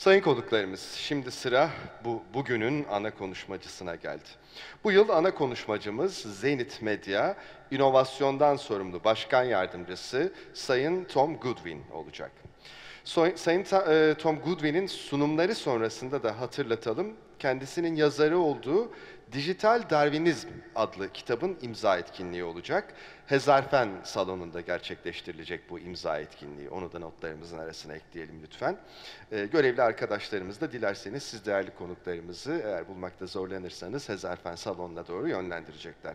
Sayın konuklarımız, şimdi sıra bugünün ana konuşmacısına geldi. Bu yıl ana konuşmacımız Zenit Medya, İnovasyondan sorumlu Başkan Yardımcısı Sayın Tom Goodwin olacak. Sayın Tom Goodwin'in sunumları sonrasında da hatırlatalım, kendisinin yazarı olduğu Dijital Darwinizm adlı kitabın imza etkinliği olacak. Hezarfen salonunda gerçekleştirilecek bu imza etkinliği. Onu da notlarımızın arasına ekleyelim lütfen. Görevli arkadaşlarımız da dilerseniz siz değerli konuklarımızı eğer bulmakta zorlanırsanız Hezarfen salonuna doğru yönlendirecekler.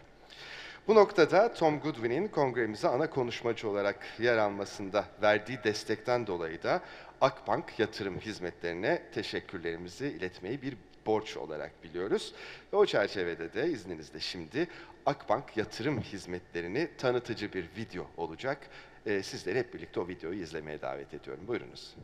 Bu noktada Tom Goodwin'in kongremize ana konuşmacı olarak yer almasında verdiği destekten dolayı da Akbank yatırım hizmetlerine teşekkürlerimizi iletmeyi bir borç olarak biliyoruz. Ve o çerçevede de izninizle şimdi Akbank yatırım hizmetlerini tanıtıcı bir video olacak. Sizleri hep birlikte o videoyu izlemeye davet ediyorum. Buyurunuz.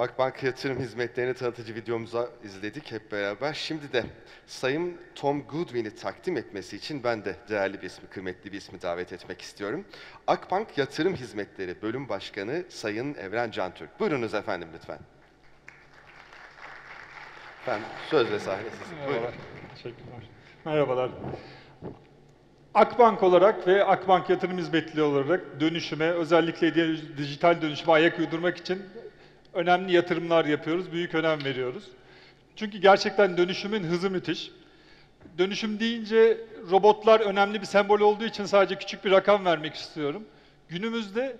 Akbank yatırım hizmetlerini tanıtıcı videomuza izledik hep beraber. Şimdi de Sayın Tom Goodwin'i takdim etmesi için ben de değerli bir ismi, kıymetli bir ismi davet etmek istiyorum. Akbank Yatırım Hizmetleri Bölüm Başkanı Sayın Evren Cantürk. Buyurunuz efendim lütfen. Efendim söz ve sahne sizin. Merhabalar. Teşekkürler. Merhabalar. Akbank olarak ve Akbank Yatırım Hizmetleri olarak dönüşüme, özellikle dijital dönüşüme ayak uydurmak için önemli yatırımlar yapıyoruz, büyük önem veriyoruz. Çünkü gerçekten dönüşümün hızı müthiş. Dönüşüm deyince robotlar önemli bir sembol olduğu için sadece küçük bir rakam vermek istiyorum. Günümüzde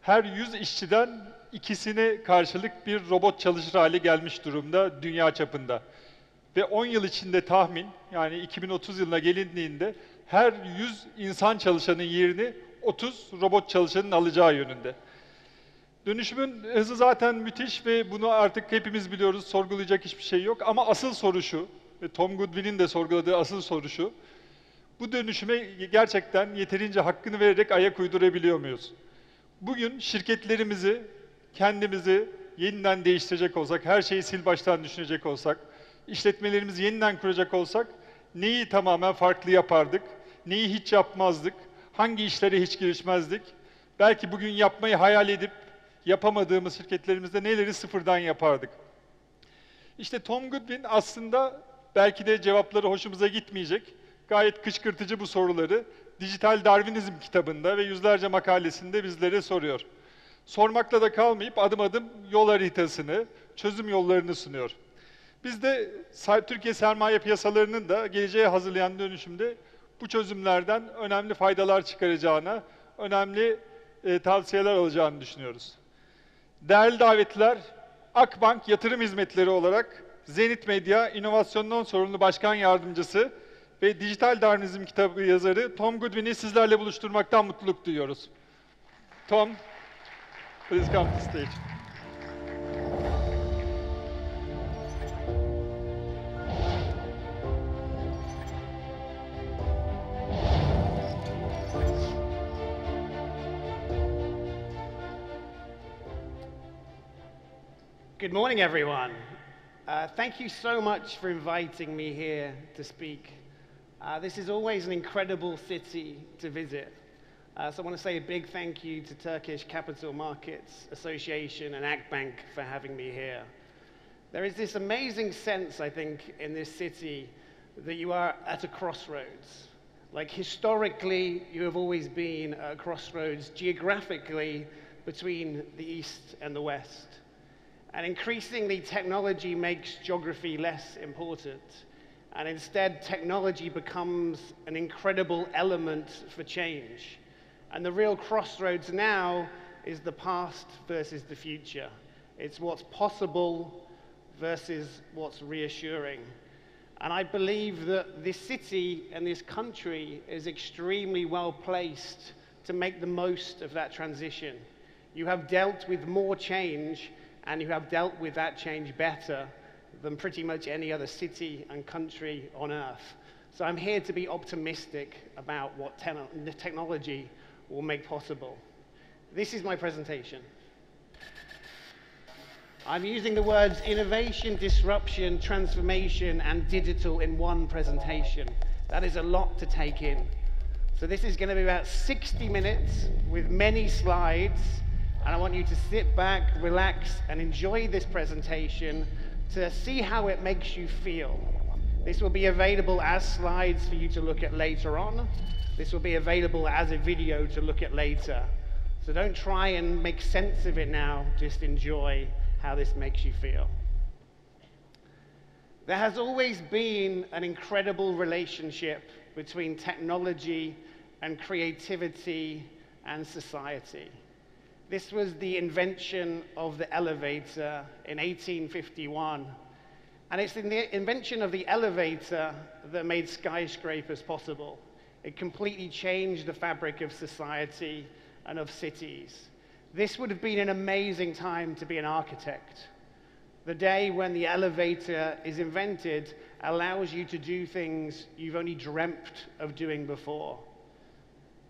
her 100 işçiden ikisine karşılık bir robot çalışır hale gelmiş durumda dünya çapında. Ve 10 yıl içinde tahmin, yani 2030 yılına gelindiğinde her 100 insan çalışanın yerini 30 robot çalışanın alacağı yönünde. Dönüşümün hızı zaten müthiş ve bunu artık hepimiz biliyoruz, sorgulayacak hiçbir şey yok. Ama asıl soru şu, ve Tom Goodwin'in de sorguladığı asıl soru şu, bu dönüşüme gerçekten yeterince hakkını vererek ayak uydurabiliyor muyuz? Bugün şirketlerimizi, kendimizi yeniden değiştirecek olsak, her şeyi sil baştan düşünecek olsak, işletmelerimizi yeniden kuracak olsak, neyi tamamen farklı yapardık, neyi hiç yapmazdık, hangi işlere hiç girişmezdik, belki bugün yapmayı hayal edip, yapamadığımız şirketlerimizde neleri sıfırdan yapardık? İşte Tom Goodwin aslında belki de cevapları hoşumuza gitmeyecek, gayet kışkırtıcı bu soruları Dijital Darwinizm kitabında ve yüzlerce makalesinde bizlere soruyor. Sormakla da kalmayıp adım adım yol haritasını, çözüm yollarını sunuyor. Biz de Türkiye Sermaye Piyasalarının da geleceğe hazırlayan dönüşümde bu çözümlerden önemli faydalar çıkaracağına, önemli tavsiyeler alacağını düşünüyoruz. Değerli davetliler, Akbank Yatırım Hizmetleri olarak Zenit Medya, İnovasyondan sorumlu Başkan Yardımcısı ve Dijital Darwinizm kitabı yazarı Tom Goodwin'i sizlerle buluşturmaktan mutluluk duyuyoruz. Tom, please come to the stage. Good morning, everyone. Thank you so much for inviting me here to speak. This is always an incredible city to visit. So I want to say a big thank you to Turkish Capital Markets Association and Akbank for having me here. There is this amazing sense, I think, in this city that you are at a crossroads. Like historically, you have always been at a crossroads. Geographically, between the East and the West. And increasingly, technology makes geography less important. And instead, technology becomes an incredible element for change. And the real crossroads now is the past versus the future. It's what's possible versus what's reassuring. And I believe that this city and this country is extremely well placed to make the most of that transition. You have dealt with more change, and you have dealt with that change better than pretty much any other city and country on earth. So I'm here to be optimistic about what the technology will make possible. This is my presentation. I'm using the words innovation, disruption, transformation, and digital in one presentation. That is a lot to take in. So this is going to be about 60 minutes with many slides, and I want you to sit back, relax, and enjoy this presentation to see how it makes you feel. This will be available as slides for you to look at later on. This will be available as a video to look at later. So don't try and make sense of it now, just enjoy how this makes you feel. There has always been an incredible relationship between technology and creativity and society. This was the invention of the elevator in 1851. And it's the invention of the elevator that made skyscrapers possible. It completely changed the fabric of society and of cities. This would have been an amazing time to be an architect. The day when the elevator is invented allows you to do things you've only dreamt of doing before.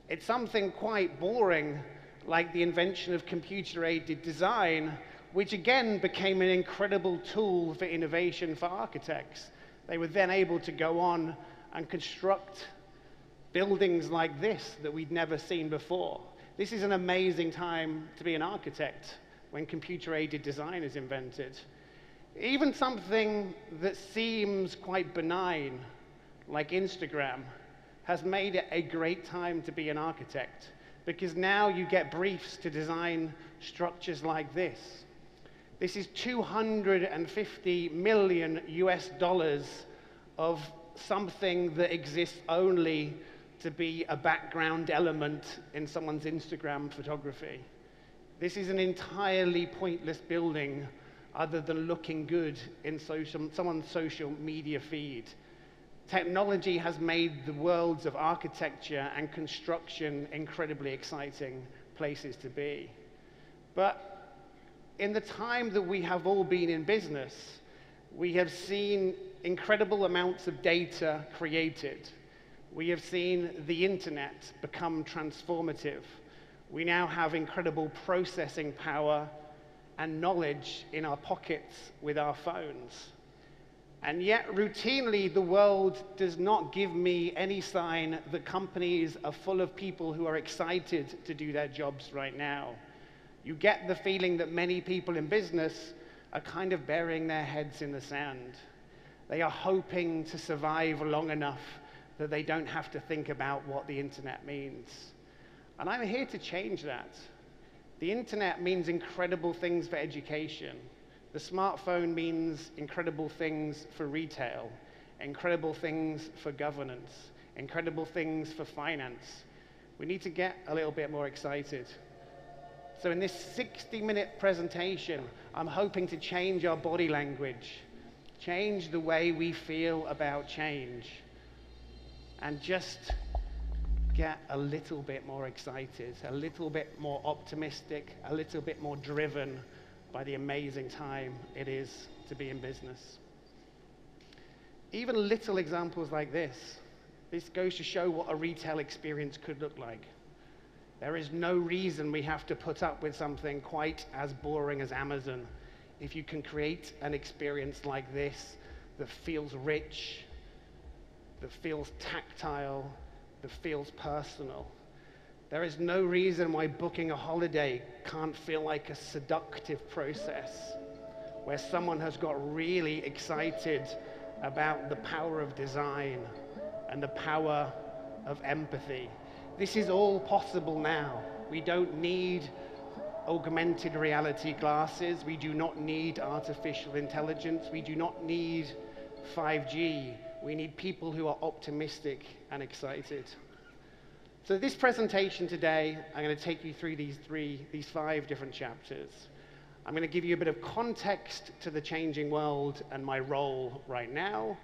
It's something quite boring, like the invention of computer-aided design, which again became an incredible tool for innovation for architects. They were then able to go on and construct buildings like this that we'd never seen before. This is an amazing time to be an architect when computer-aided design is invented. Even something that seems quite benign, like Instagram, has made it a great time to be an architect, because now you get briefs to design structures like this. This is 250 million US dollars of something that exists only to be a background element in someone's Instagram photography. This is an entirely pointless building other than looking good in someone's social media feed. Technology has made the worlds of architecture and construction incredibly exciting places to be. But in the time that we have all been in business, we have seen incredible amounts of data created. We have seen the internet become transformative. We now have incredible processing power and knowledge in our pockets with our phones. And yet, routinely, the world does not give me any sign that companies are full of people who are excited to do their jobs right now. You get the feeling that many people in business are kind of burying their heads in the sand. They are hoping to survive long enough that they don't have to think about what the internet means. And I'm here to change that. The internet means incredible things for education. The smartphone means incredible things for retail, incredible things for governance, incredible things for finance. We need to get a little bit more excited. So in this 60-minute presentation, I'm hoping to change our body language, change the way we feel about change, and just get a little bit more excited, a little bit more optimistic, a little bit more driven by the amazing time it is to be in business. Even little examples like this goes to show what a retail experience could look like. There is no reason we have to put up with something quite as boring as Amazon if you can create an experience like this that feels rich, that feels tactile, that feels personal. There is no reason why booking a holiday can't feel like a seductive process where someone has got really excited about the power of design and the power of empathy. This is all possible now. We don't need augmented reality glasses. We do not need artificial intelligence. We do not need 5G. We need people who are optimistic and excited. So this presentation today, I'm going to take you through these 5 different chapters. I'm going to give you a bit of context to the changing world and my role right now.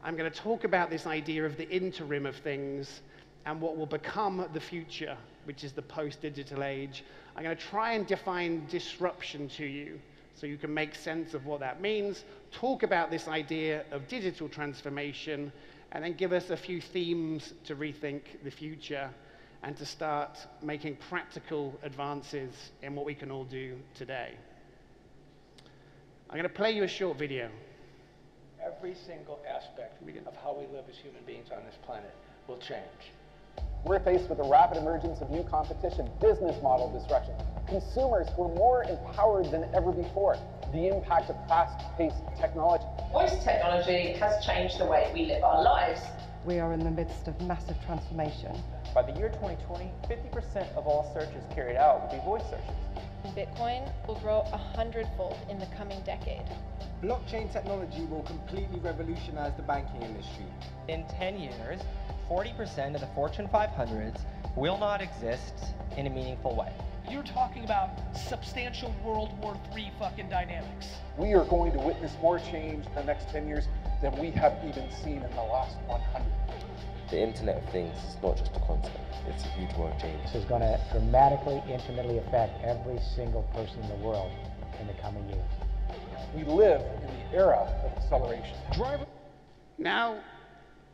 I'm going to talk about this idea of the interim of things and what will become the future, which is the post-digital age. I'm going to try and define disruption to you so you can make sense of what that means, talk about this idea of digital transformation, and then give us a few themes to rethink the future and to start making practical advances in what we can all do today. I'm going to play you a short video. Every single aspect of how we live as human beings on this planet will change. We're faced with the rapid emergence of new competition, business model disruption, consumers who are more empowered than ever before, the impact of fast-paced technology. Voice technology has changed the way we live our lives. We are in the midst of massive transformation. By the year 2020, 50% of all searches carried out will be voice searches. Bitcoin will grow 100-fold in the coming decade. Blockchain technology will completely revolutionize the banking industry. In 10 years, 40% of the Fortune 500s will not exist in a meaningful way. You're talking about substantial World War III fucking dynamics. We are going to witness more change in the next 10 years than we have even seen in the last 100. The Internet of Things is not just a concept, it's a huge world change. This is going to dramatically, intimately affect every single person in the world in the coming years. We live in the era of acceleration. Now,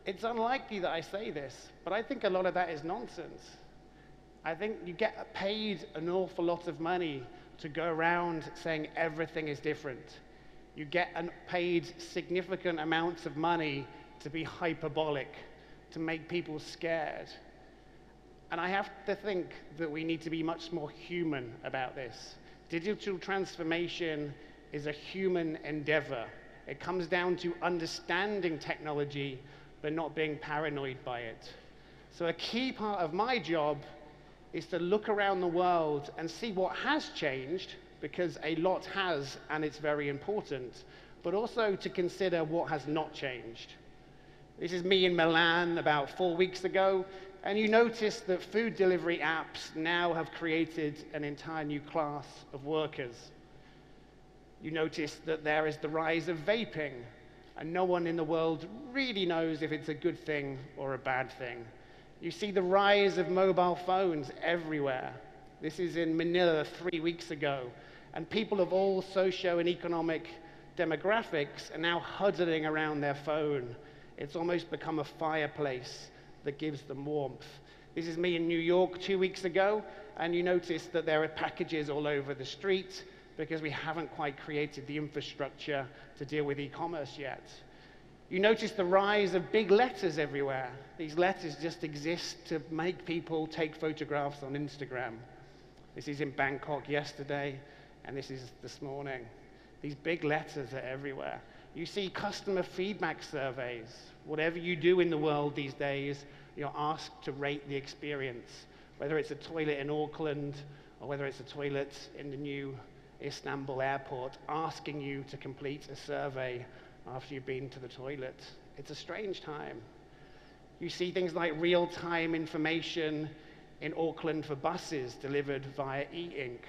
it's unlikely that I say this, but I think a lot of that is nonsense. I think you get paid an awful lot of money to go around saying everything is different. You get paid significant amounts of money to be hyperbolic, to make people scared. And I have to think that we need to be much more human about this. Digital transformation is a human endeavor. It comes down to understanding technology, but not being paranoid by it. So a key part of my job is to look around the world and see what has changed, because a lot has, and it's very important, but also to consider what has not changed. This is me in Milan about 4 weeks ago, and you notice that food delivery apps now have created an entire new class of workers. You notice that there is the rise of vaping, and no one in the world really knows if it's a good thing or a bad thing. You see the rise of mobile phones everywhere. This is in Manila 3 weeks ago, and people of all socio and economic demographics are now huddling around their phone. It's almost become a fireplace that gives them warmth. This is me in New York 2 weeks ago, and you notice that there are packages all over the street because we haven't quite created the infrastructure to deal with e-commerce yet. You notice the rise of big letters everywhere. These letters just exist to make people take photographs on Instagram. This is in Bangkok yesterday, and this is this morning. These big letters are everywhere. You see customer feedback surveys. Whatever you do in the world these days, you're asked to rate the experience, whether it's a toilet in Auckland or whether it's a toilet in the new Istanbul airport, asking you to complete a survey after you've been to the toilet. It's a strange time. You see things like real-time information in Auckland for buses delivered via e-ink.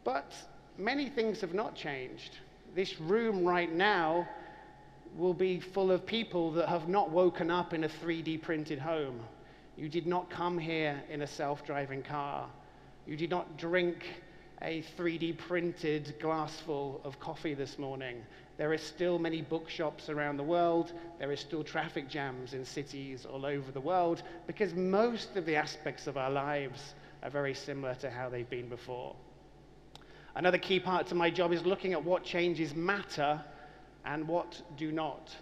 But many things have not changed. This room right now will be full of people that have not woken up in a 3D printed home. You did not come here in a self-driving car. You did not drink a 3D printed glassful of coffee this morning. There are still many bookshops around the world. There are still traffic jams in cities all over the world because most of the aspects of our lives are very similar to how they've been before. Another key part to my job is looking at what changes matter and what do not.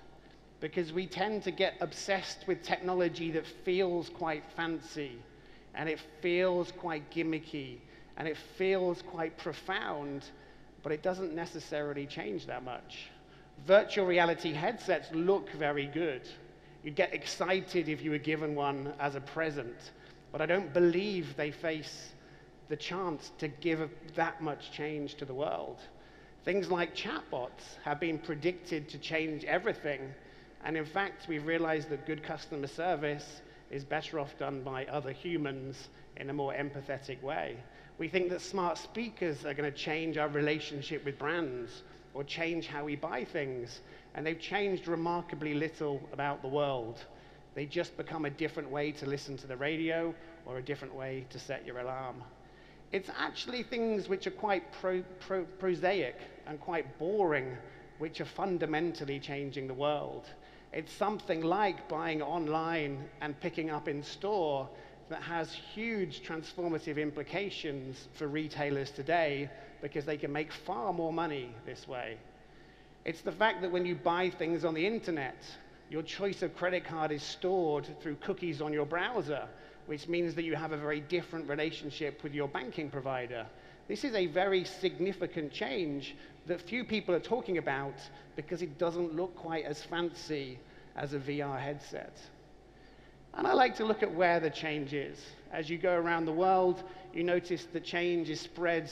Because we tend to get obsessed with technology that feels quite fancy, and it feels quite gimmicky, and it feels quite profound, but it doesn't necessarily change that much. Virtual reality headsets look very good. You'd get excited if you were given one as a present, but I don't believe they face the chance to give that much change to the world. Things like chatbots have been predicted to change everything, and in fact, we've realized that good customer service is better off done by other humans in a more empathetic way. We think that smart speakers are going to change our relationship with brands or change how we buy things, and they've changed remarkably little about the world. They just become a different way to listen to the radio or a different way to set your alarm. It's actually things which are quite prosaic and quite boring, which are fundamentally changing the world. It's something like buying online and picking up in store that has huge transformative implications for retailers today because they can make far more money this way. It's the fact that when you buy things on the internet, your choice of credit card is stored through cookies on your browser, which means that you have a very different relationship with your banking provider. This is a very significant change that few people are talking about because it doesn't look quite as fancy as a VR headset. And I like to look at where the change is. As you go around the world, you notice the change is spread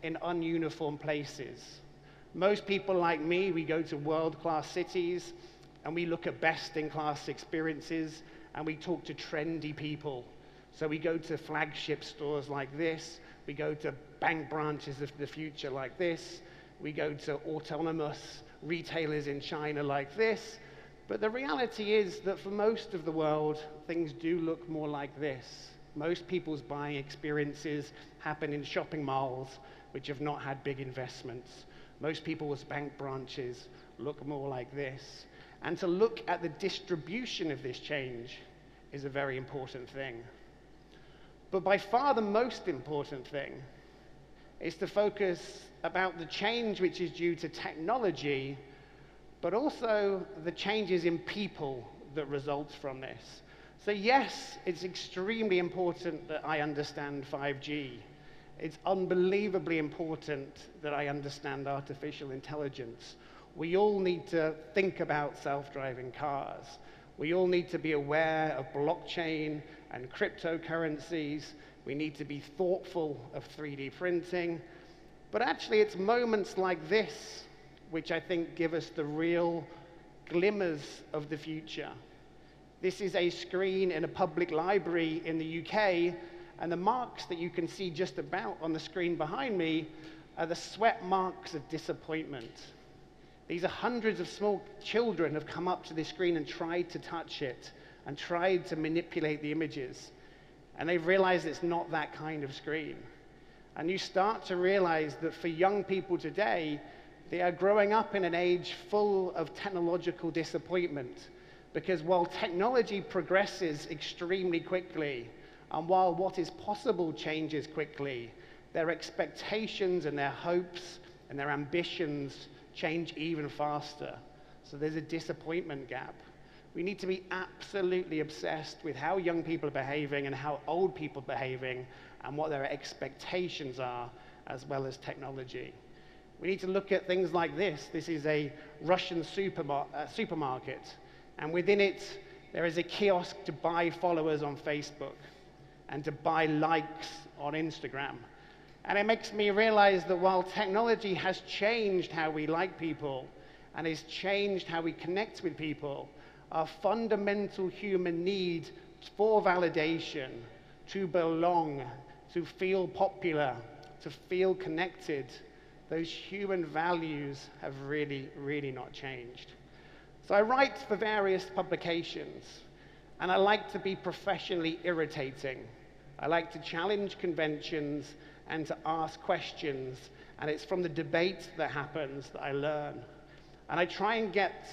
in ununiform places. Most people like me, we go to world-class cities and we look at best-in-class experiences and we talk to trendy people. So we go to flagship stores like this, we go to bank branches of the future like this, we go to autonomous retailers in China like this, but the reality is that for most of the world, things do look more like this. Most people's buying experiences happen in shopping malls, which have not had big investments. Most people's bank branches look more like this. And to look at the distribution of this change is a very important thing. But by far the most important thing is to focus about the change which is due to technology, but also the changes in people that result from this. So yes, it's extremely important that I understand 5G. It's unbelievably important that I understand artificial intelligence. We all need to think about self-driving cars. We all need to be aware of blockchain and cryptocurrencies. We need to be thoughtful of 3D printing. But actually, it's moments like this which I think give us the real glimmers of the future. This is a screen in a public library in the UK, and the marks that you can see just about on the screen behind me are the sweat marks of disappointment. These are hundreds of small children have come up to this screen and tried to touch it and tried to manipulate the images. And they've realized it's not that kind of screen. And you start to realize that for young people today, they are growing up in an age full of technological disappointment. Because while technology progresses extremely quickly, and while what is possible changes quickly, their expectations and their hopes and their ambitions change even faster. So there's a disappointment gap. We need to be absolutely obsessed with how young people are behaving and how old people are behaving and what their expectations are, as well as technology. We need to look at things like this. This is a Russian supermarket, and within it, there is a kiosk to buy followers on Facebook and to buy likes on Instagram. And it makes me realize that while technology has changed how we like people and has changed how we connect with people, our fundamental human need for validation, to belong, to feel popular, to feel connected, those human values have really, really not changed. So I write for various publications, and I like to be professionally irritating. I like to challenge conventions and to ask questions, and it's from the debate that happens that I learn. And I try and get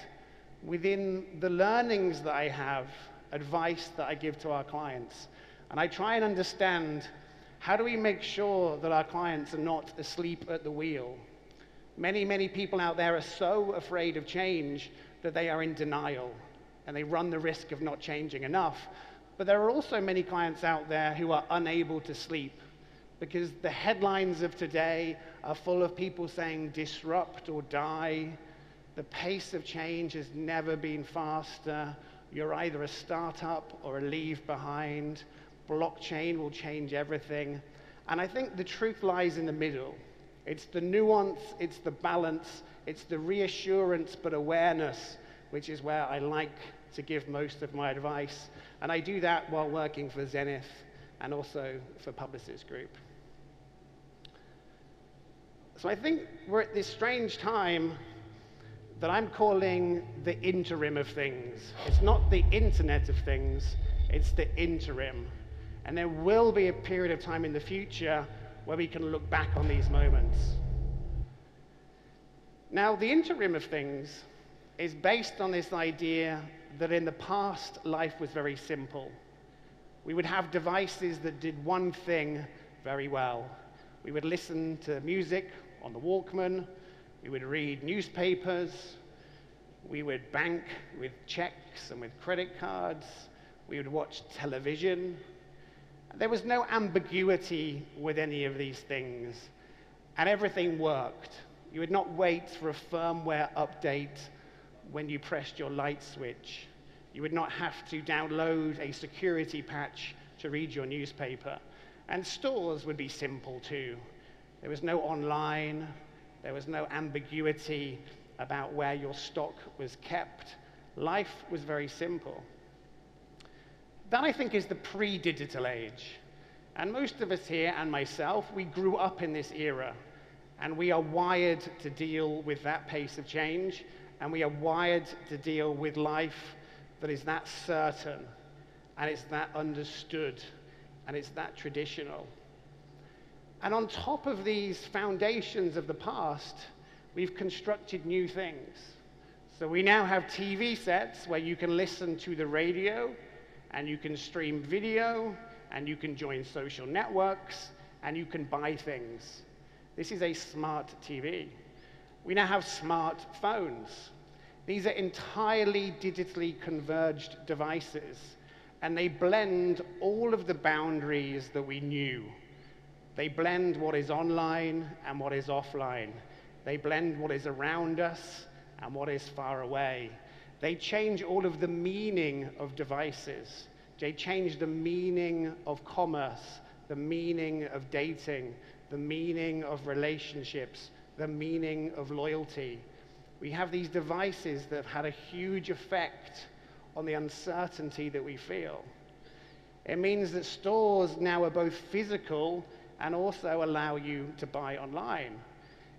within the learnings that I have, advice that I give to our clients. And I try and understand, how do we make sure that our clients are not asleep at the wheel? Many, many people out there are so afraid of change that they are in denial, and they run the risk of not changing enough. But there are also many clients out there who are unable to sleep, because the headlines of today are full of people saying disrupt or die. The pace of change has never been faster. You're either a startup or a leave behind. Blockchain will change everything. And I think the truth lies in the middle. It's the nuance, it's the balance, it's the reassurance but awareness, which is where I like to give most of my advice. And I do that while working for Zenith and also for Publicis Group. So I think we're at this strange time that I'm calling the interim of things. It's not the Internet of Things, it's the interim. And there will be a period of time in the future where we can look back on these moments. Now, the interim of things is based on this idea that in the past, life was very simple. We would have devices that did one thing very well. We would listen to music on the Walkman, we would read newspapers, we would bank with checks and with credit cards, we would watch television. There was no ambiguity with any of these things, and everything worked. You would not wait for a firmware update when you pressed your light switch. You would not have to download a security patch to read your newspaper. And stores would be simple too. There was no online, there was no ambiguity about where your stock was kept. Life was very simple. That, I think, is the pre-digital age. And most of us here, and myself, we grew up in this era. And we are wired to deal with that pace of change. And we are wired to deal with life that is that certain, and it's that understood, and it's that traditional. And on top of these foundations of the past, we've constructed new things. So we now have TV sets where you can listen to the radio, and you can stream video, and you can join social networks, and you can buy things. This is a smart TV. We now have smart phones. These are entirely digitally converged devices, and they blend all of the boundaries that we knew. They blend what is online and what is offline. They blend what is around us and what is far away. They change all of the meaning of devices. They change the meaning of commerce, the meaning of dating, the meaning of relationships, the meaning of loyalty. We have these devices that have had a huge effect on the uncertainty that we feel. It means that stores now are both physical and also allow you to buy online.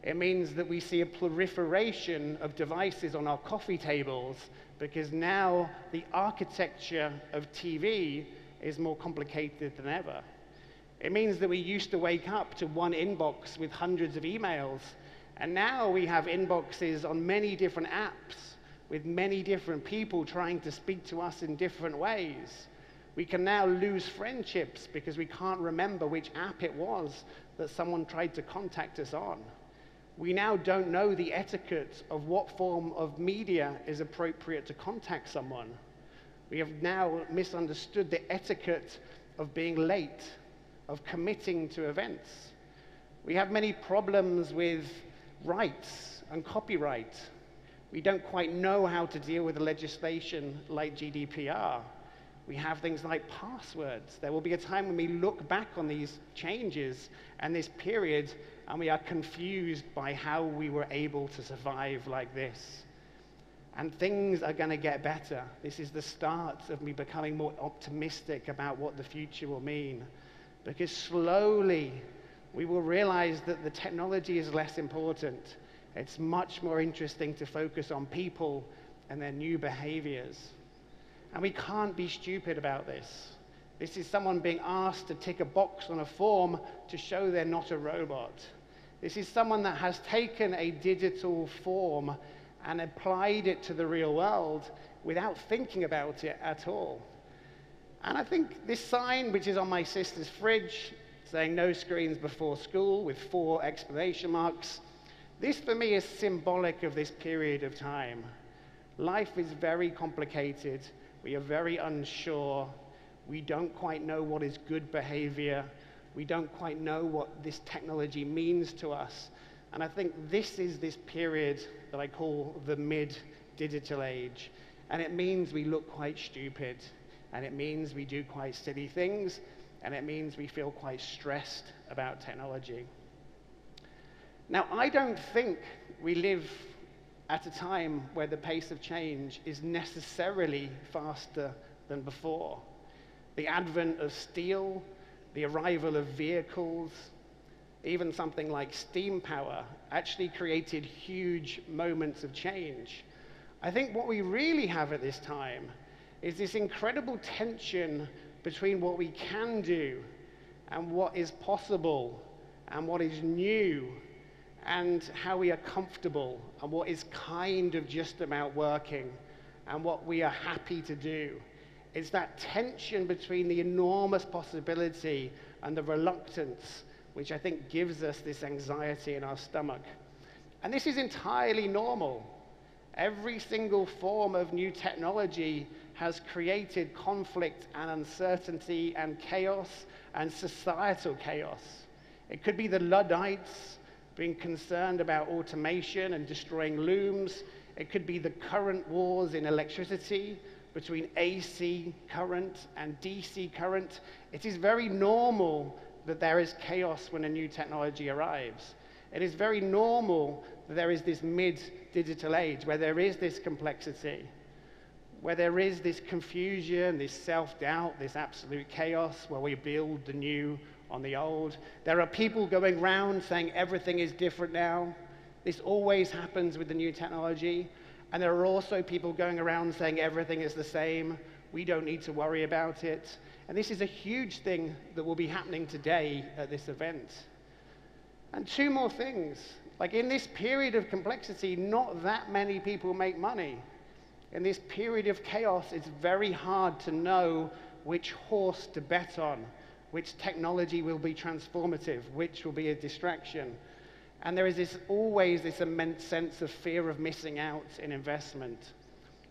It means that we see a proliferation of devices on our coffee tables because now the architecture of TV is more complicated than ever. It means that we used to wake up to one inbox with hundreds of emails, and now we have inboxes on many different apps with many different people trying to speak to us in different ways. We can now lose friendships because we can't remember which app it was that someone tried to contact us on. We now don't know the etiquette of what form of media is appropriate to contact someone. We have now misunderstood the etiquette of being late, of committing to events. We have many problems with rights and copyright. We don't quite know how to deal with the legislation like GDPR. We have things like passwords. There will be a time when we look back on these changes and this period and we are confused by how we were able to survive like this. And things are going to get better. This is the start of me becoming more optimistic about what the future will mean. Because slowly we will realize that the technology is less important. It's much more interesting to focus on people and their new behaviors. And we can't be stupid about this. This is someone being asked to tick a box on a form to show they're not a robot. This is someone that has taken a digital form and applied it to the real world without thinking about it at all. And I think this sign, which is on my sister's fridge, saying no screens before school with 4 exclamation marks, this for me is symbolic of this period of time. Life is very complicated. We are very unsure. We don't quite know what is good behavior. We don't quite know what this technology means to us. And I think this is this period that I call the mid-digital age. And it means we look quite stupid. And it means we do quite silly things. and it means we feel quite stressed about technology. Now, I don't think we live at a time where the pace of change is necessarily faster than before. The advent of steel, the arrival of vehicles, even something like steam power actually created huge moments of change. I think what we really have at this time is this incredible tension between what we can do and what is possible and what is new and how we are comfortable and what is kind of just about working and what we are happy to do. It's that tension between the enormous possibility and the reluctance which I think gives us this anxiety in our stomach. And this is entirely normal. Every single form of new technology has created conflict and uncertainty and chaos and societal chaos. It could be the Luddites being concerned about automation and destroying looms. It could be the current wars in electricity between AC current and DC current. It is very normal that there is chaos when a new technology arrives. It is very normal that there is this mid-digital age where there is this complexity, where there is this confusion, this self-doubt, this absolute chaos, where we build the new on the old. There are people going around saying everything is different now. This always happens with the new technology. And there are also people going around saying everything is the same. We don't need to worry about it. And this is a huge thing that will be happening today at this event. And two more things. Like in this period of complexity, not that many people make money. In this period of chaos, it's very hard to know which horse to bet on, which technology will be transformative, which will be a distraction. And there is always this immense sense of fear of missing out in investment.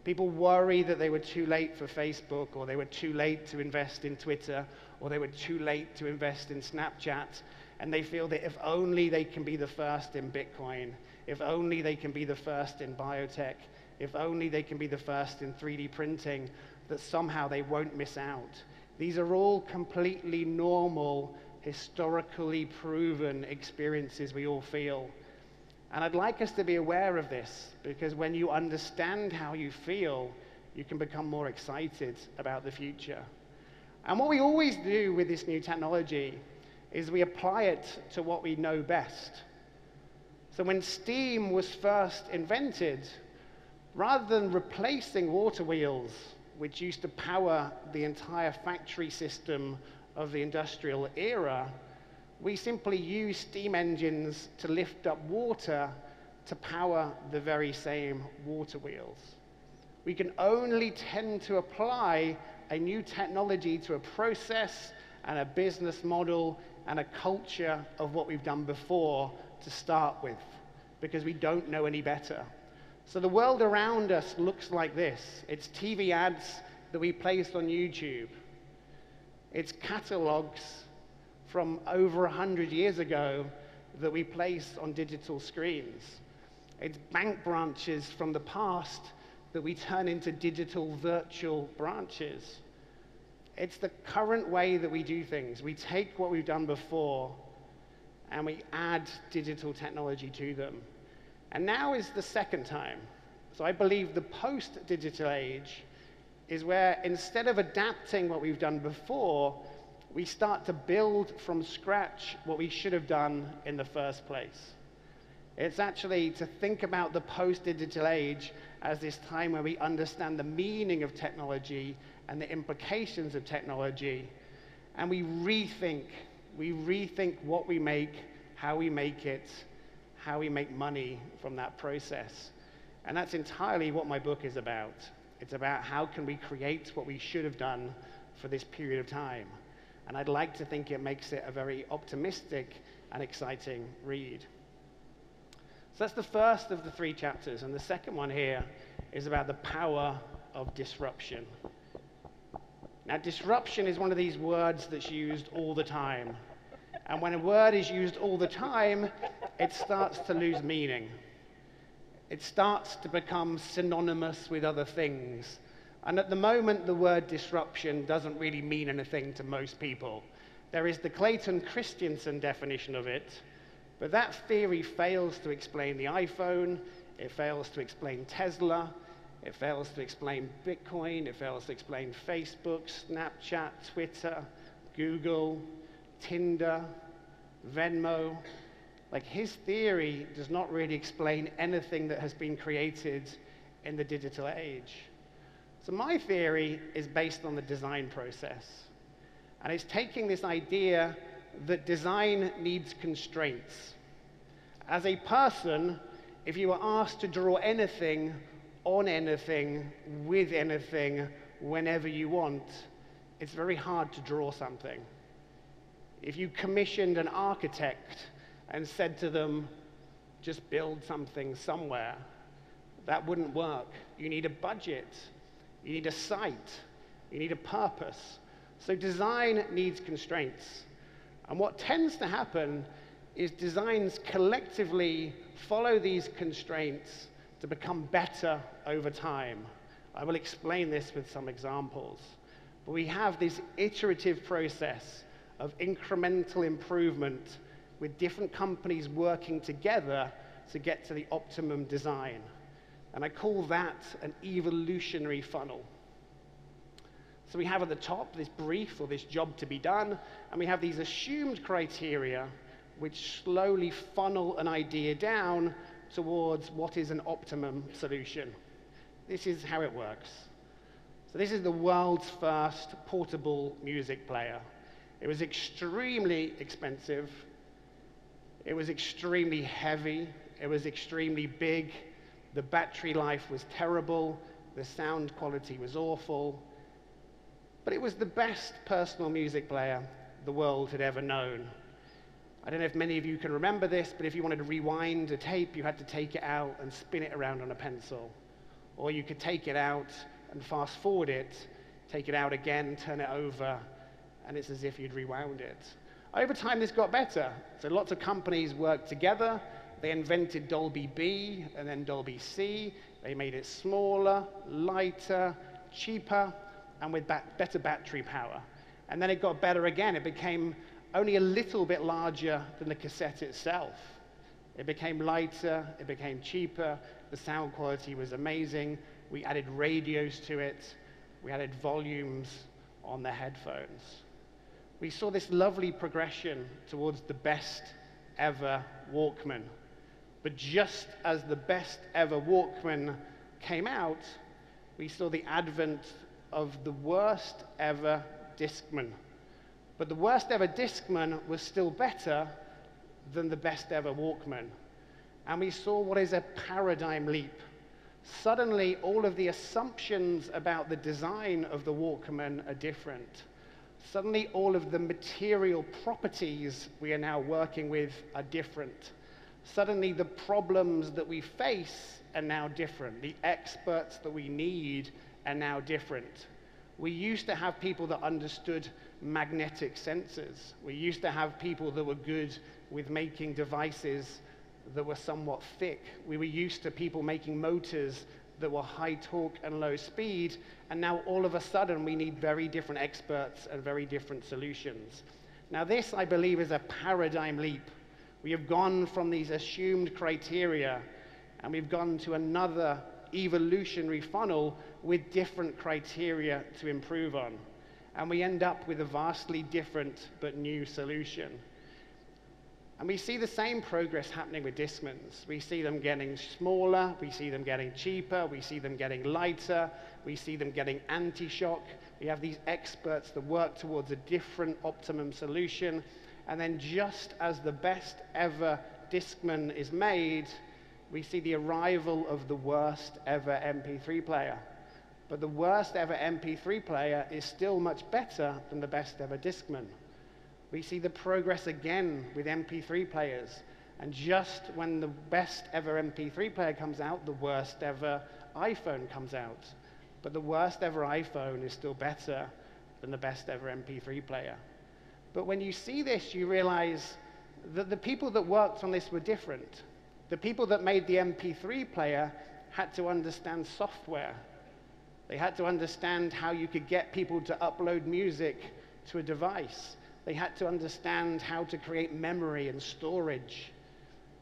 People worry that they were too late for Facebook, or they were too late to invest in Twitter, or they were too late to invest in Snapchat. And they feel that if only they can be the first in Bitcoin, if only they can be the first in biotech, if only they can be the first in 3D printing, that somehow they won't miss out. These are all completely normal, historically proven experiences we all feel. And I'd like us to be aware of this, because when you understand how you feel, you can become more excited about the future. And what we always do with this new technology is we apply it to what we know best. So when steam was first invented, rather than replacing water wheels, which used to power the entire factory system of the industrial era, we simply use steam engines to lift up water to power the very same water wheels. We can only tend to apply a new technology to a process and a business model and a culture of what we've done before to start with, because we don't know any better. So the world around us looks like this. It's TV ads that we place on YouTube. It's catalogs from over 100 years ago that we place on digital screens. It's bank branches from the past that we turn into digital virtual branches. It's the current way that we do things. We take what we've done before and we add digital technology to them. And now is the second time. So I believe the post-digital age is where, instead of adapting what we've done before, we start to build from scratch what we should have done in the first place. It's actually to think about the post-digital age as this time where we understand the meaning of technology and the implications of technology, and we rethink what we make, how we make it, how we make money from that process. And that's entirely what my book is about. It's about how can we create what we should have done for this period of time. And I'd like to think it makes it a very optimistic and exciting read. So that's the first of the 3 chapters, and the second one here is about the power of disruption. Now, disruption is one of these words that's used all the time. And when a word is used all the time, it starts to lose meaning. It starts to become synonymous with other things. And at the moment, the word disruption doesn't really mean anything to most people. There is the Clayton Christensen definition of it, but that theory fails to explain the iPhone, it fails to explain Tesla, it fails to explain Bitcoin, it fails to explain Facebook, Snapchat, Twitter, Google, Tinder, Venmo. Like, his theory does not really explain anything that has been created in the digital age. So my theory is based on the design process. And it's taking this idea that design needs constraints. As a person, if you are asked to draw anything, on anything, with anything, whenever you want, it's very hard to draw something. If you commissioned an architect and said to them, just build something somewhere, that wouldn't work. You need a budget, you need a site, you need a purpose. So design needs constraints. And what tends to happen is designs collectively follow these constraints to become better over time. I will explain this with some examples. But we have this iterative process of incremental improvement with different companies working together to get to the optimum design. And I call that an evolutionary funnel. So we have at the top this brief or this job to be done, and we have these assumed criteria which slowly funnel an idea down towards what is an optimum solution. This is how it works. So this is the world's first portable music player. It was extremely expensive. It was extremely heavy. It was extremely big. The battery life was terrible. The sound quality was awful. But it was the best personal music player the world had ever known. I don't know if many of you can remember this, but if you wanted to rewind a tape, you had to take it out and spin it around on a pencil. Or you could take it out and fast forward it, take it out again, turn it over, and it's as if you'd rewound it. Over time, this got better. So lots of companies worked together. They invented Dolby B and then Dolby C. They made it smaller, lighter, cheaper, and with better battery power. And then it got better again. It became only a little bit larger than the cassette itself. It became lighter, it became cheaper, the sound quality was amazing. We added radios to it, we added volumes on the headphones. We saw this lovely progression towards the best ever Walkman. But just as the best ever Walkman came out, we saw the advent of the worst ever Discman. But the worst ever Discman was still better than the best ever Walkman. And we saw what is a paradigm leap. Suddenly, all of the assumptions about the design of the Walkman are different. Suddenly, all of the material properties we are now working with are different. Suddenly, the problems that we face are now different. The experts that we need are now different. We used to have people that understood magnetic sensors. We used to have people that were good with making devices that were somewhat thick. We were used to people making motors that were high torque and low speed, and now all of a sudden we need very different experts and very different solutions. Now this, I believe, is a paradigm leap. We have gone from these assumed criteria, and we've gone to another evolutionary funnel with different criteria to improve on. And we end up with a vastly different but new solution. And we see the same progress happening with Discmans. We see them getting smaller, we see them getting cheaper, we see them getting lighter, we see them getting anti-shock. We have these experts that work towards a different optimum solution. And then just as the best ever Discman is made, we see the arrival of the worst ever MP3 player. But the worst ever MP3 player is still much better than the best ever Discman. We see the progress again with MP3 players. And just when the best ever MP3 player comes out, the worst ever iPhone comes out. But the worst ever iPhone is still better than the best ever MP3 player. But when you see this, you realize that the people that worked on this were different. The people that made the MP3 player had to understand software. They had to understand how you could get people to upload music to a device. They had to understand how to create memory and storage.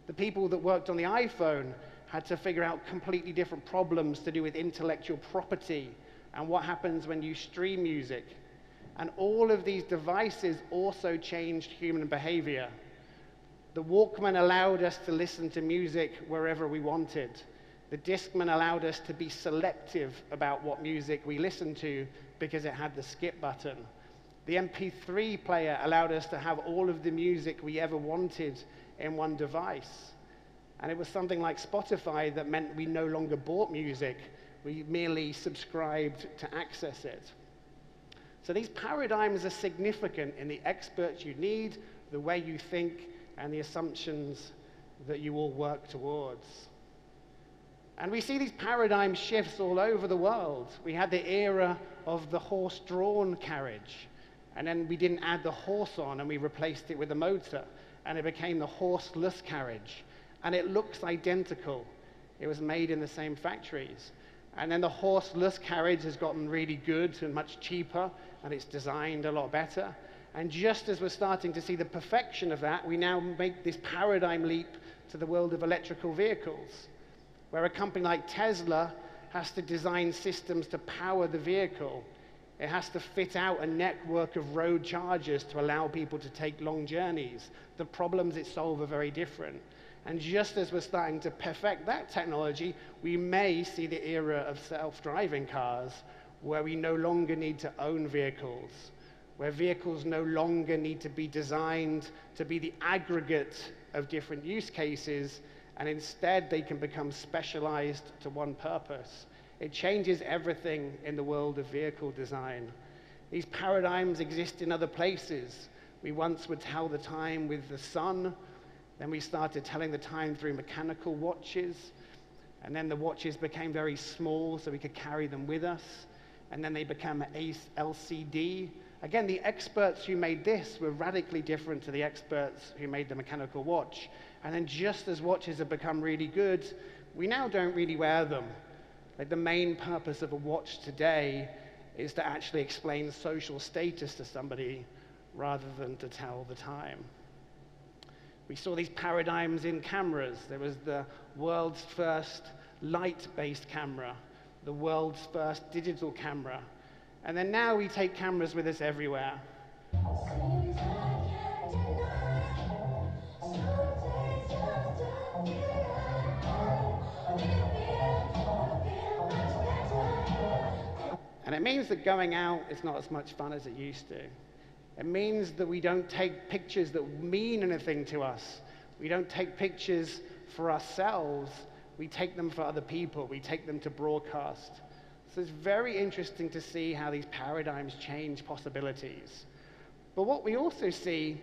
The people that worked on the iPhone had to figure out completely different problems to do with intellectual property and what happens when you stream music. And all of these devices also changed human behavior. The Walkman allowed us to listen to music wherever we wanted. The Discman allowed us to be selective about what music we listened to because it had the skip button. The MP3 player allowed us to have all of the music we ever wanted in one device. And it was something like Spotify that meant we no longer bought music, we merely subscribed to access it. So these paradigms are significant in the experts you need, the way you think, and the assumptions that you all work towards. And we see these paradigm shifts all over the world. We had the era of the horse-drawn carriage, and then we didn't add the horse on, and we replaced it with a motor, and it became the horseless carriage. And it looks identical. It was made in the same factories. And then the horseless carriage has gotten really good and much cheaper, and it's designed a lot better. And just as we're starting to see the perfection of that, we now make this paradigm leap to the world of electrical vehicles, where a company like Tesla has to design systems to power the vehicle. It has to fit out a network of road chargers to allow people to take long journeys. The problems it solves are very different. And just as we're starting to perfect that technology, we may see the era of self-driving cars, where we no longer need to own vehicles, where vehicles no longer need to be designed to be the aggregate of different use cases, and instead they can become specialized to one purpose. It changes everything in the world of vehicle design. These paradigms exist in other places. We once would tell the time with the sun. Then we started telling the time through mechanical watches. And then the watches became very small so we could carry them with us. And then they became LCD. Again, the experts who made this were radically different to the experts who made the mechanical watch. And then just as watches have become really good, we now don't really wear them. Like, the main purpose of a watch today is to actually explain social status to somebody rather than to tell the time. We saw these paradigms in cameras. There was the world's first light-based camera, the world's first digital camera. And then now we take cameras with us everywhere. And it means that going out is not as much fun as it used to. It means that we don't take pictures that mean anything to us. We don't take pictures for ourselves. We take them for other people. We take them to broadcast. So it's very interesting to see how these paradigms change possibilities. But what we also see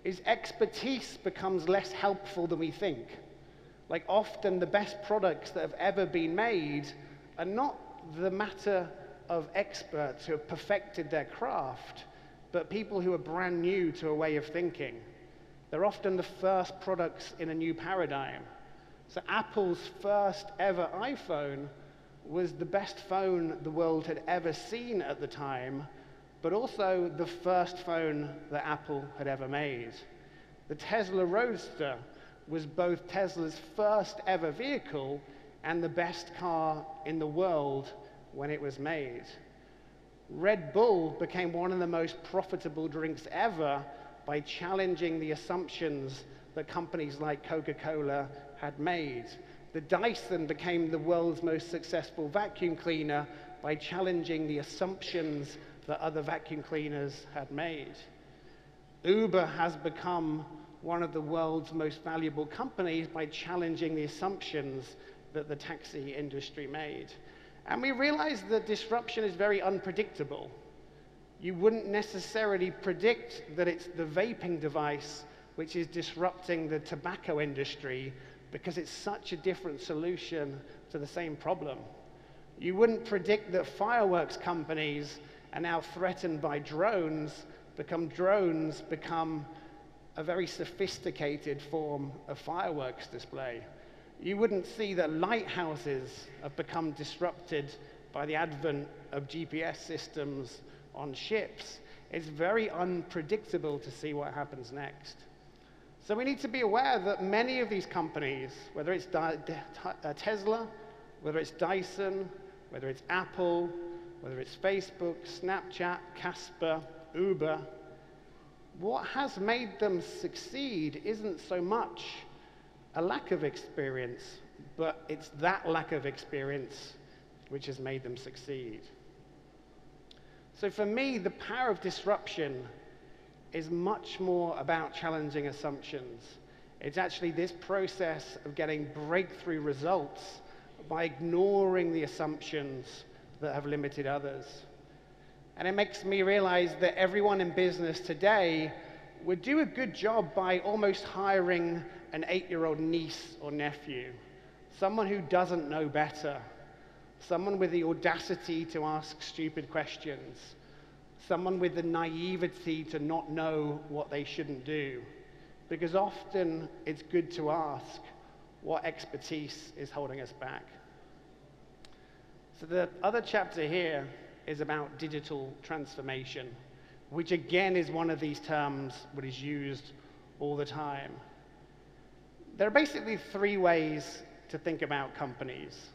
is expertise becomes less helpful than we think. Like, often the best products that have ever been made are not the matter of experts who have perfected their craft, but people who are brand new to a way of thinking. They're often the first products in a new paradigm. So Apple's first ever iPhone was the best phone the world had ever seen at the time, but also the first phone that Apple had ever made. The Tesla Roadster was both Tesla's first ever vehicle and the best car in the world when it was made. Red Bull became one of the most profitable drinks ever by challenging the assumptions that companies like Coca-Cola had made. The Dyson became the world's most successful vacuum cleaner by challenging the assumptions that other vacuum cleaners had made. Uber has become one of the world's most valuable companies by challenging the assumptions that the taxi industry made. And we realize that disruption is very unpredictable. You wouldn't necessarily predict that it's the vaping device which is disrupting the tobacco industry, because it's such a different solution to the same problem. You wouldn't predict that fireworks companies are now threatened by drones become a very sophisticated form of fireworks display. You wouldn't see that lighthouses have become disrupted by the advent of GPS systems on ships. It's very unpredictable to see what happens next. So we need to be aware that many of these companies, whether it's Tesla, whether it's Dyson, whether it's Apple, whether it's Facebook, Snapchat, Casper, Uber, what has made them succeed isn't so much a lack of experience, but it's that lack of experience which has made them succeed. So for me, the power of disruption is much more about challenging assumptions. It's actually this process of getting breakthrough results by ignoring the assumptions that have limited others. And it makes me realize that everyone in business today would do a good job by almost hiring an 8-year-old niece or nephew, someone who doesn't know better, someone with the audacity to ask stupid questions, someone with the naivety to not know what they shouldn't do. Because often it's good to ask what expertise is holding us back. So the other chapter here is about digital transformation, which again is one of these terms that is used all the time. There are basically 3 ways to think about companies.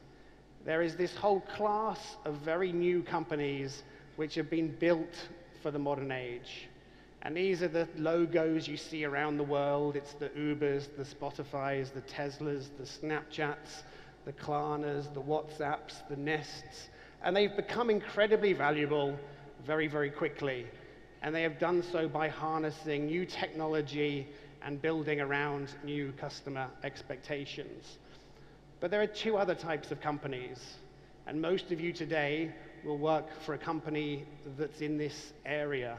There is this whole class of very new companies which have been built for the modern age. And these are the logos you see around the world. It's the Ubers, the Spotifys, the Teslas, the Snapchats, the Klarnas, the WhatsApps, the Nests. And they've become incredibly valuable very, very quickly. And they have done so by harnessing new technology and building around new customer expectations. But there are 2 other types of companies. And most of you today will work for a company that's in this area.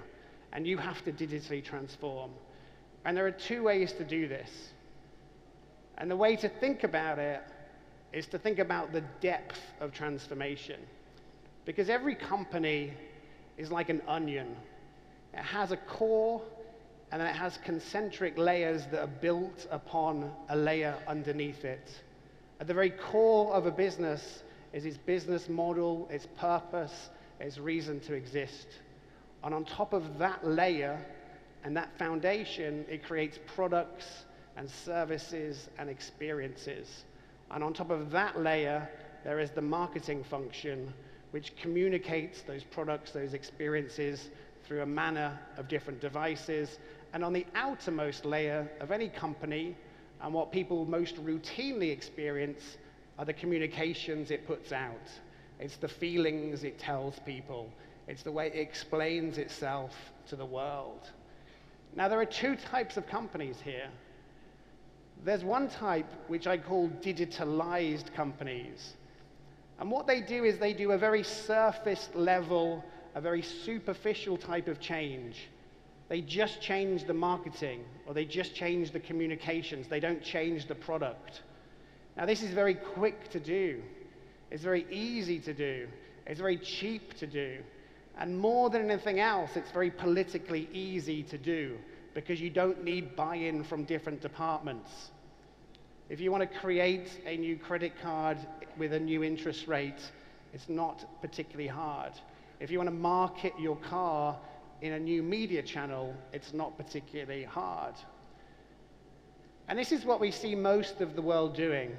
And you have to digitally transform. And there are 2 ways to do this. And the way to think about it is to think about the depth of transformation. Because every company is like an onion. It has a core, and then it has concentric layers that are built upon a layer underneath it. At the very core of a business is its business model, its purpose, its reason to exist. And on top of that layer and that foundation, it creates products and services and experiences. And on top of that layer, there is the marketing function, which communicates those products, those experiences through a manner of different devices. And on the outermost layer of any company, and what people most routinely experience, are the communications it puts out. It's the feelings it tells people. It's the way it explains itself to the world. Now, there are 2 types of companies here. There's one type which I call digitalized companies. And what they do is they do a very surface level, a very superficial type of change. They just change the marketing, or they just change the communications. They don't change the product. Now, this is very quick to do. It's very easy to do. It's very cheap to do. And more than anything else, it's very politically easy to do, because you don't need buy-in from different departments. If you want to create a new credit card with a new interest rate, it's not particularly hard. If you want to market your car in a new media channel, it's not particularly hard. And this is what we see most of the world doing.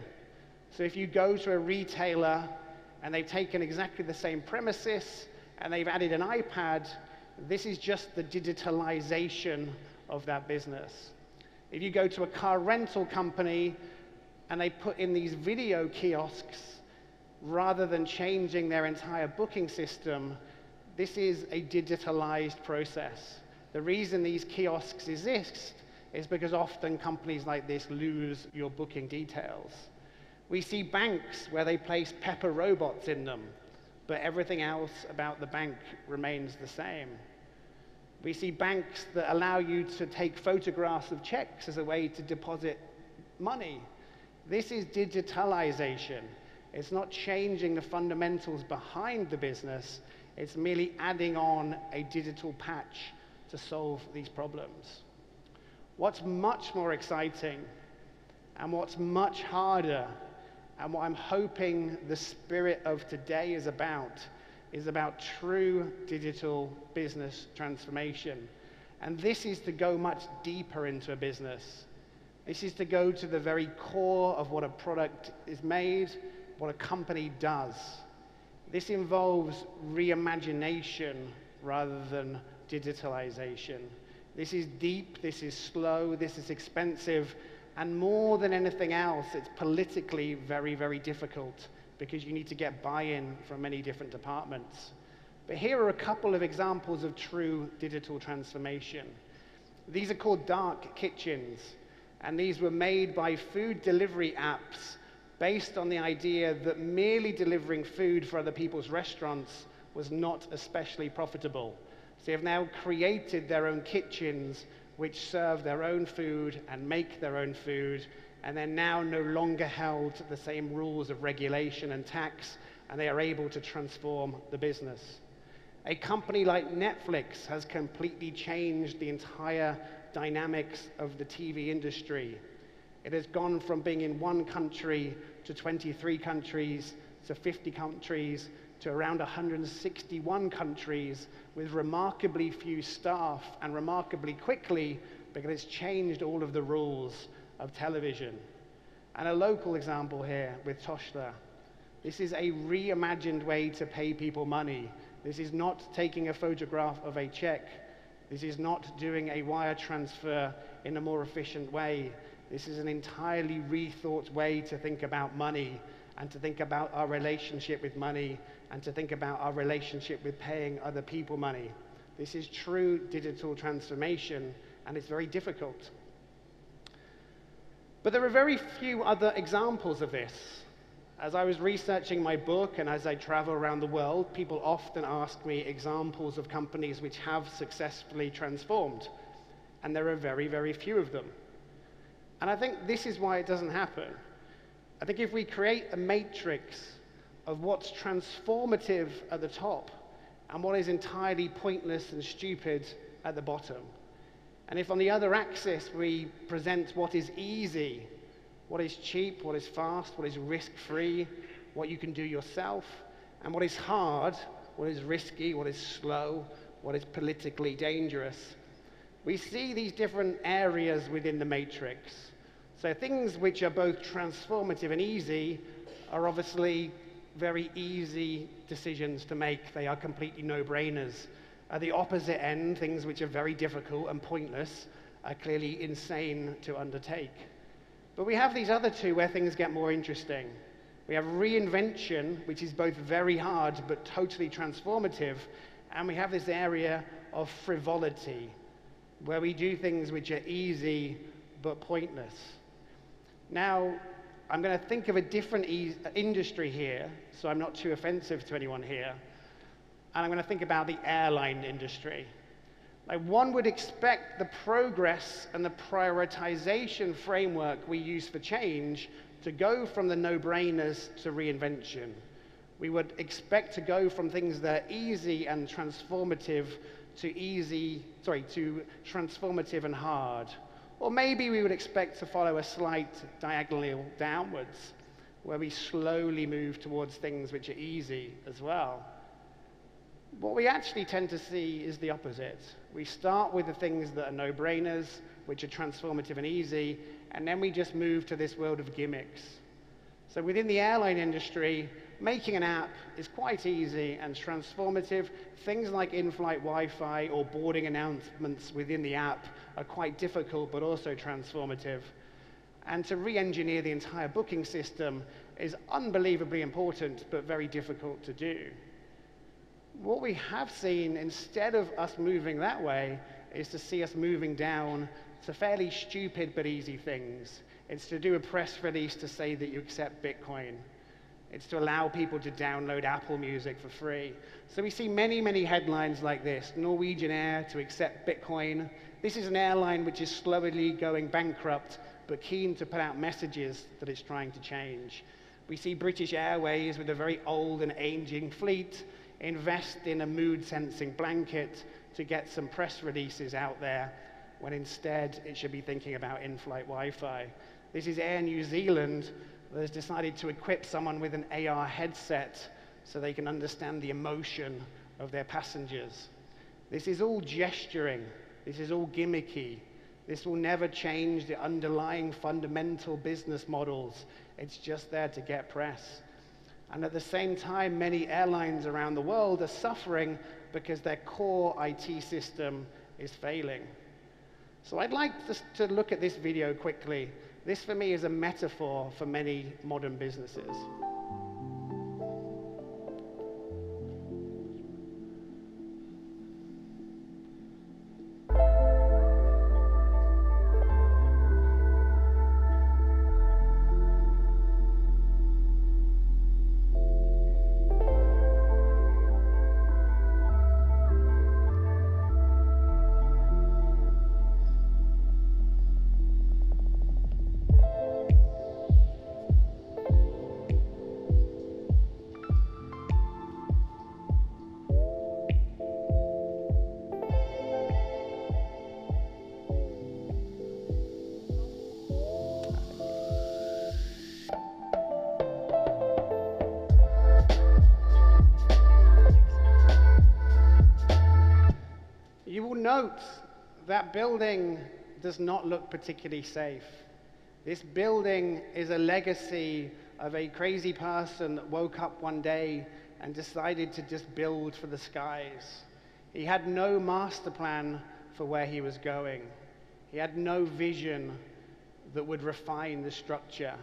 So if you go to a retailer and they've taken exactly the same premises and they've added an iPad, this is just the digitalization of that business. If you go to a car rental company and they put in these video kiosks, rather than changing their entire booking system, this is a digitalized process. The reason these kiosks exist is because often companies like this lose your booking details. We see banks where they place Pepper robots in them, but everything else about the bank remains the same. We see banks that allow you to take photographs of checks as a way to deposit money. This is digitalization. It's not changing the fundamentals behind the business. It's merely adding on a digital patch to solve these problems. What's much more exciting and what's much harder, and what I'm hoping the spirit of today is about, is about true digital business transformation. And this is to go much deeper into a business. This is to go to the very core of what a product is made, what a company does. This involves reimagination rather than digitalization. This is deep, this is slow, this is expensive, and more than anything else, it's politically very, very difficult because you need to get buy-in from many different departments. But here are a couple of examples of true digital transformation. These are called dark kitchens, and these were made by food delivery apps based on the idea that merely delivering food for other people's restaurants was not especially profitable. So they have now created their own kitchens which serve their own food and make their own food, and they're now no longer held to the same rules of regulation and tax, and they are able to transform the business. A company like Netflix has completely changed the entire dynamics of the TV industry. It has gone from being in 1 country to 23 countries to 50 countries to around 161 countries with remarkably few staff and remarkably quickly because it's changed all of the rules of television. And a local example here with Toshler. This is a reimagined way to pay people money. This is not taking a photograph of a check. This is not doing a wire transfer in a more efficient way. This is an entirely rethought way to think about money and to think about our relationship with money and to think about our relationship with paying other people money. This is true digital transformation, and it's very difficult. But there are very few other examples of this. As I was researching my book and as I travel around the world, people often ask me examples of companies which have successfully transformed. And there are very, very few of them. And I think this is why it doesn't happen. I think if we create a matrix of what's transformative at the top and what is entirely pointless and stupid at the bottom, and if on the other axis we present what is easy, what is cheap, what is fast, what is risk-free, what you can do yourself, and what is hard, what is risky, what is slow, what is politically dangerous, we see these different areas within the matrix. So things which are both transformative and easy are obviously very easy decisions to make. They are completely no-brainers. At the opposite end, things which are very difficult and pointless are clearly insane to undertake. But we have these other two where things get more interesting. We have reinvention, which is both very hard but totally transformative, and we have this area of frivolity, where we do things which are easy but pointless. Now, I'm going to think of a different industry here, so I'm not too offensive to anyone here, and I'm going to think about the airline industry. Like, one would expect the progress and the prioritization framework we use for change to go from the no-brainers to reinvention. We would expect to go from things that are easy and transformative to transformative and hard. Or maybe we would expect to follow a slight diagonal downwards, where we slowly move towards things which are easy as well. What we actually tend to see is the opposite. We start with the things that are no-brainers, which are transformative and easy, and then we just move to this world of gimmicks. So within the airline industry, making an app is quite easy and transformative. Things like in-flight Wi-Fi or boarding announcements within the app are quite difficult, but also transformative. And to re-engineer the entire booking system is unbelievably important, but very difficult to do. What we have seen, instead of us moving that way, is to see us moving down to fairly stupid but easy things. It's to do a press release to say that you accept Bitcoin. It's to allow people to download Apple Music for free. So we see many, many headlines like this. Norwegian Air to accept Bitcoin. This is an airline which is slowly going bankrupt, but keen to put out messages that it's trying to change. We see British Airways with a very old and aging fleet invest in a mood-sensing blanket to get some press releases out there, when instead it should be thinking about in-flight Wi-Fi. This is Air New Zealand that has decided to equip someone with an AR headset so they can understand the emotion of their passengers. This is all gesturing. This is all gimmicky. This will never change the underlying fundamental business models. It's just there to get press. And at the same time, many airlines around the world are suffering because their core IT system is failing. So I'd like to look at this video quickly. This, for me, is a metaphor for many modern businesses. You will note that building does not look particularly safe. This building is a legacy of a crazy person that woke up one day and decided to just build for the skies. He had no master plan for where he was going. He had no vision that would refine the structure.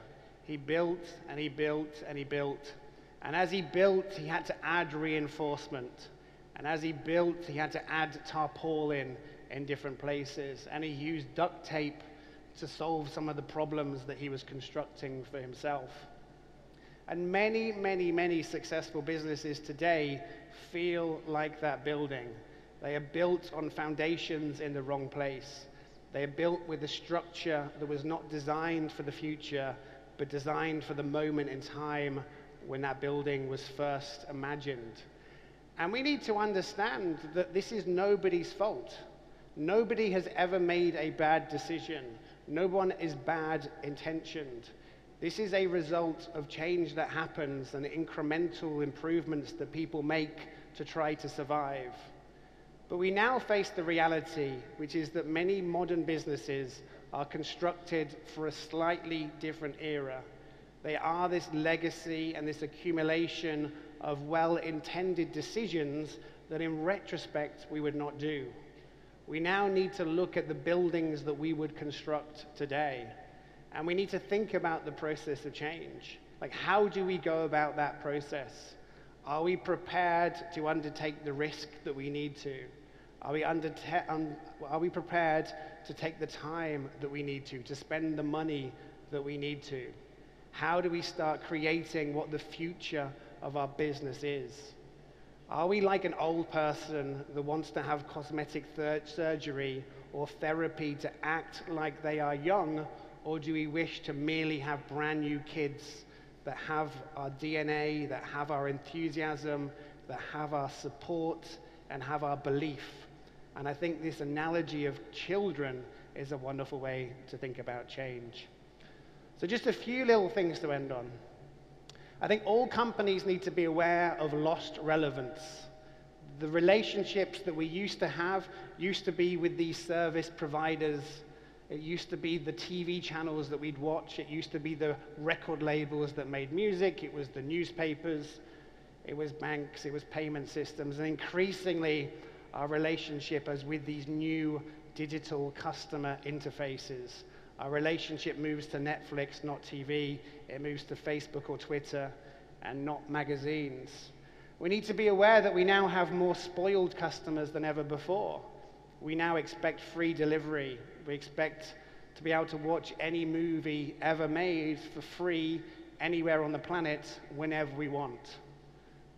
He built and he built and he built. And as he built, he had to add reinforcement. And as he built, he had to add tarpaulin in different places. And he used duct tape to solve some of the problems that he was constructing for himself. And many, many, many successful businesses today feel like that building. They are built on foundations in the wrong place. They are built with a structure that was not designed for the future, but designed for the moment in time when that building was first imagined. And we need to understand that this is nobody's fault. Nobody has ever made a bad decision. No one is bad intentioned. This is a result of change that happens and incremental improvements that people make to try to survive. But we now face the reality, which is that many modern businesses are constructed for a slightly different era. They are this legacy and this accumulation of well-intended decisions that in retrospect we would not do. We now need to look at the buildings that we would construct today. And we need to think about the process of change. Like, how do we go about that process? Are we prepared to undertake the risk that we need to? Are we prepared to take the time that we need to spend the money that we need to? How do we start creating what the future of our business is? Are we like an old person that wants to have cosmetic surgery or therapy to act like they are young, or do we wish to merely have brand new kids that have our DNA, that have our enthusiasm, that have our support, and have our belief? And I think this analogy of children is a wonderful way to think about change. So just a few little things to end on. I think all companies need to be aware of lost relevance. The relationships that we used to have used to be with these service providers. It used to be the TV channels that we'd watch. It used to be the record labels that made music. It was the newspapers. It was banks. It was payment systems. And increasingly, our relationship is with these new digital customer interfaces. Our relationship moves to Netflix, not TV. It moves to Facebook or Twitter, and not magazines. We need to be aware that we now have more spoiled customers than ever before. We now expect free delivery. We expect to be able to watch any movie ever made for free anywhere on the planet whenever we want.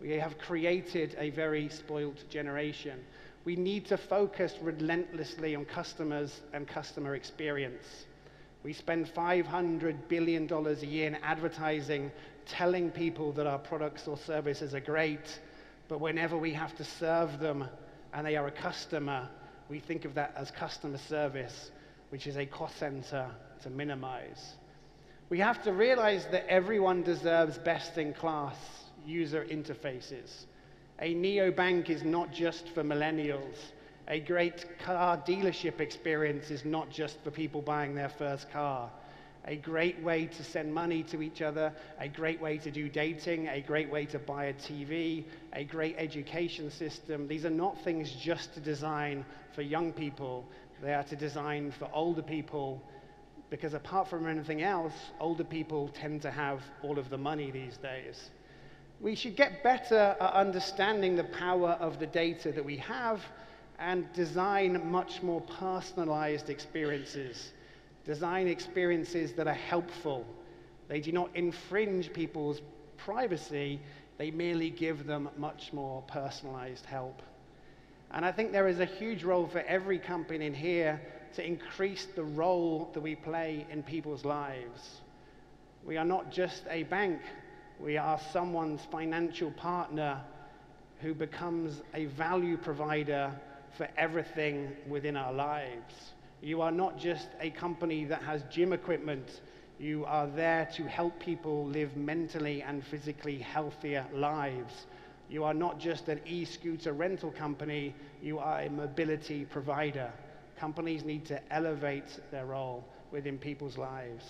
We have created a very spoiled generation. We need to focus relentlessly on customers and customer experience. We spend $500 billion a year in advertising, telling people that our products or services are great, but whenever we have to serve them and they are a customer, we think of that as customer service, which is a cost center to minimize. We have to realize that everyone deserves best in class. user interfaces. A neobank is not just for millennials. A great car dealership experience is not just for people buying their first car. A great way to send money to each other, a great way to do dating, a great way to buy a TV, a great education system. These are not things just to design for young people. They are to design for older people, because apart from anything else, older people tend to have all of the money these days. We should get better at understanding the power of the data that we have and design much more personalized experiences. Design experiences that are helpful. They do not infringe people's privacy, they merely give them much more personalized help. And I think there is a huge role for every company in here to increase the role that we play in people's lives. We are not just a bank, we are someone's financial partner who becomes a value provider for everything within our lives. You are not just a company that has gym equipment. You are there to help people live mentally and physically healthier lives. You are not just an e-scooter rental company. You are a mobility provider. Companies need to elevate their role within people's lives.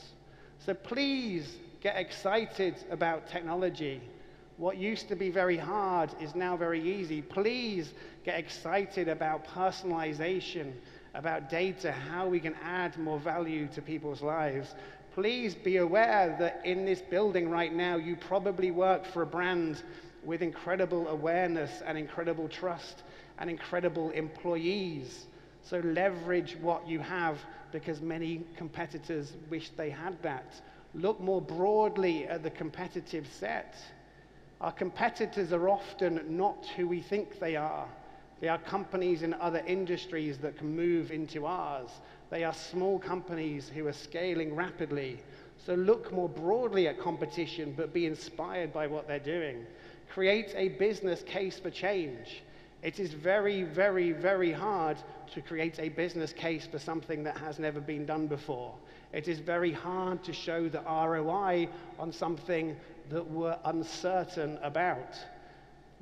So please get excited about technology. What used to be very hard is now very easy. Please get excited about personalization, about data, how we can add more value to people's lives. Please be aware that in this building right now, you probably work for a brand with incredible awareness and incredible trust and incredible employees. So leverage what you have, because many competitors wish they had that. Look more broadly at the competitive set. Our competitors are often not who we think they are. They are companies in other industries that can move into ours. They are small companies who are scaling rapidly. So look more broadly at competition, but be inspired by what they're doing. Create a business case for change. It is very, very, very hard to create a business case for something that has never been done before. It is very hard to show the ROI on something that we're uncertain about.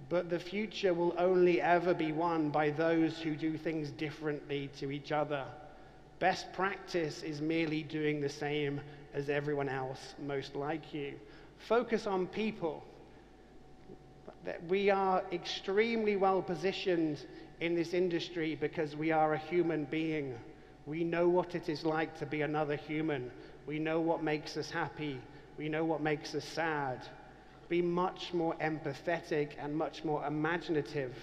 But the future will only ever be won by those who do things differently to each other. Best practice is merely doing the same as everyone else most like you. Focus on people. We are extremely well positioned in this industry because we are a human being. We know what it is like to be another human. We know what makes us happy. We know what makes us sad. Be much more empathetic and much more imaginative.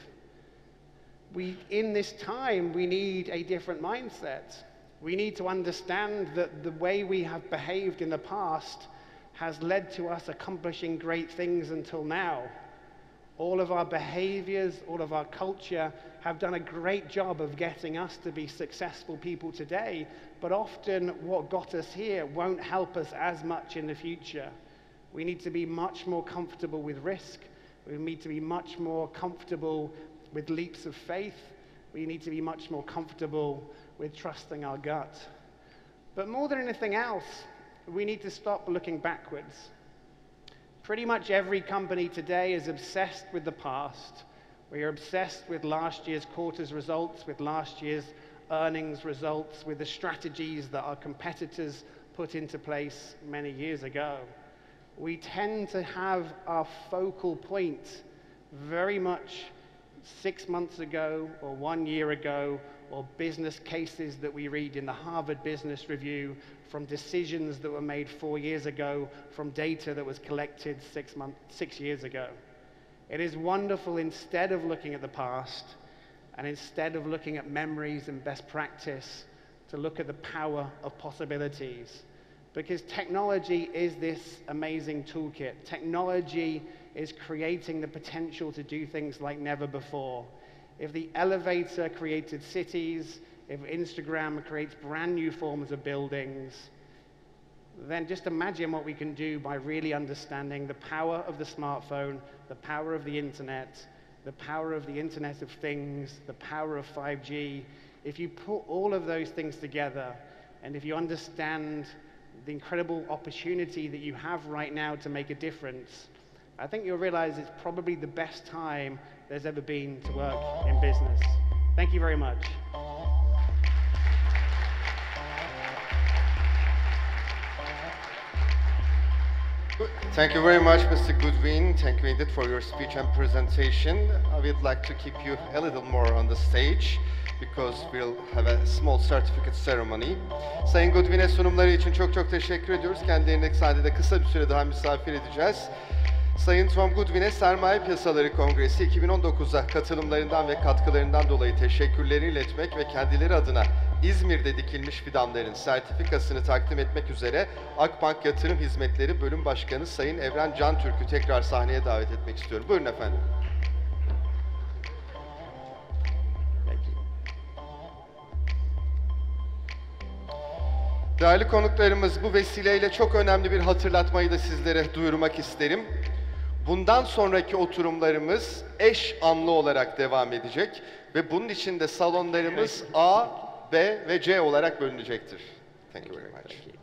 In this time, we need a different mindset. We need to understand that the way we have behaved in the past has led to us accomplishing great things until now. All of our behaviors, all of our culture have done a great job of getting us to be successful people today, but often what got us here won't help us as much in the future. We need to be much more comfortable with risk. We need to be much more comfortable with leaps of faith. We need to be much more comfortable with trusting our gut. But more than anything else, we need to stop looking backwards. Pretty much every company today is obsessed with the past. We are obsessed with last year's quarter's results, with last year's earnings results, with the strategies that our competitors put into place many years ago. We tend to have our focal point very much 6 months ago or 1 year ago, or business cases that we read in the Harvard Business Review, from decisions that were made 4 years ago, from data that was collected 6 years ago. It is wonderful, instead of looking at the past and instead of looking at memories and best practice, to look at the power of possibilities. Because technology is this amazing toolkit. Technology is creating the potential to do things like never before. If the elevator created cities, if Instagram creates brand new forms of buildings, then just imagine what we can do by really understanding the power of the smartphone, the power of the internet of Things, the power of 5G. If you put all of those things together, and if you understand the incredible opportunity that you have right now to make a difference, I think you'll realize it's probably the best time there's ever been to work in business. Thank you very much. Thank you very much, Mr. Goodwin. Thank you indeed for your speech and presentation. I would like to keep you a little more on the stage because we'll have a small certificate ceremony. Sayın Goodwin'e sunumları için çok teşekkür ediyoruz. Kendilerini sahnede kısa bir süre daha misafir edeceğiz. Sayın Tom Goodwin'e Sermaye Piyasaları Kongresi 2019'a katılımlarından ve katkılarından dolayı teşekkürlerini iletmek ve kendileri adına İzmir'de dikilmiş fidanların sertifikasını takdim etmek üzere Akbank Yatırım Hizmetleri Bölüm Başkanı Sayın Evren Cantürk'ü tekrar sahneye davet etmek istiyorum. Buyurun efendim. Değerli konuklarımız, bu vesileyle çok önemli bir hatırlatmayı da sizlere duyurmak isterim. Bundan sonraki oturumlarımız eş anlı olarak devam edecek ve bunun için de salonlarımız A, B ve C olarak bölünecektir. Thank you very much.